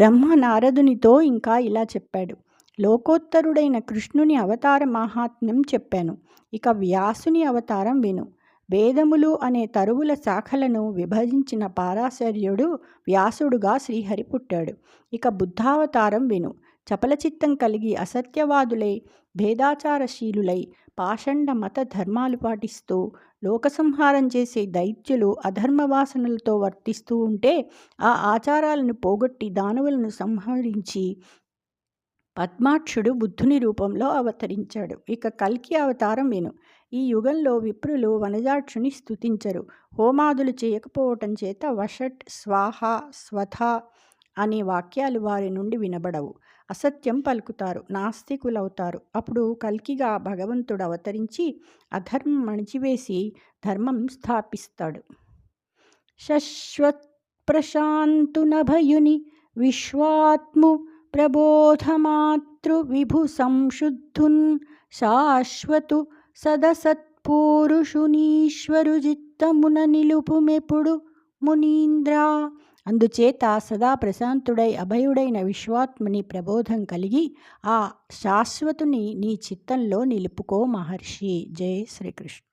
బ్రహ్మ నారదునితో ఇంకా ఇలా చెప్పాడు. లోకోత్తరుడైన కృష్ణుని అవతార మాహాత్మ్యం చెప్పాను. ఇక వ్యాసుని అవతారం విను. వేదములు అనే తరువుల శాఖలను విభజించిన పారాశర్యుడు వ్యాసుడుగా శ్రీహరి పుట్టాడు. ఇక బుద్ధావతారం విను. చపలచిత్తం కలిగి అసత్యవాదులై భేదాచారశీలులై పాషండ మత ధర్మాలు పాటిస్తూ లోకసంహారం చేసే దైత్యులు అధర్మవాసనలతో వర్తిస్తూ ఉంటే ఆ ఆచారాలను పోగొట్టి దానవులను సంహరించి పద్మాక్షుడు బుద్ధుని రూపంలో అవతరించాడు. ఇక కల్కి అవతారం విను. ఈ యుగంలో విప్రులు వనజాక్షుని స్తుతించరు. హోమాదులు చేయకపోవటం చేత వషట్ స్వాహ స్వథ అనే వాక్యాలు వారి నుండి వినబడవు. అసత్యం పలుకుతారు, నాస్తికులవుతారు. అప్పుడు కల్కిగా భగవంతుడు అవతరించి అధర్మం అణిచివేసి ధర్మం స్థాపిస్తాడు. శశ్వత్ ప్రశాంతునభయుని విశ్వాత్ము ప్రబోధమాతృ విభు సంశుద్ధున్ శాశ్వతు సదసత్పురుషునీశ్వరు చిత్తమున నిలుపుమెప్పుడు మునీంద్ర. అందుచేత సదా ప్రశాంతుడై అభయుడైన విశ్వాత్ముని ప్రబోధం కలిగి ఆ శాశ్వతుని నీ చిత్తంలో నిలుపుకో మహర్షి. జై శ్రీకృష్ణ.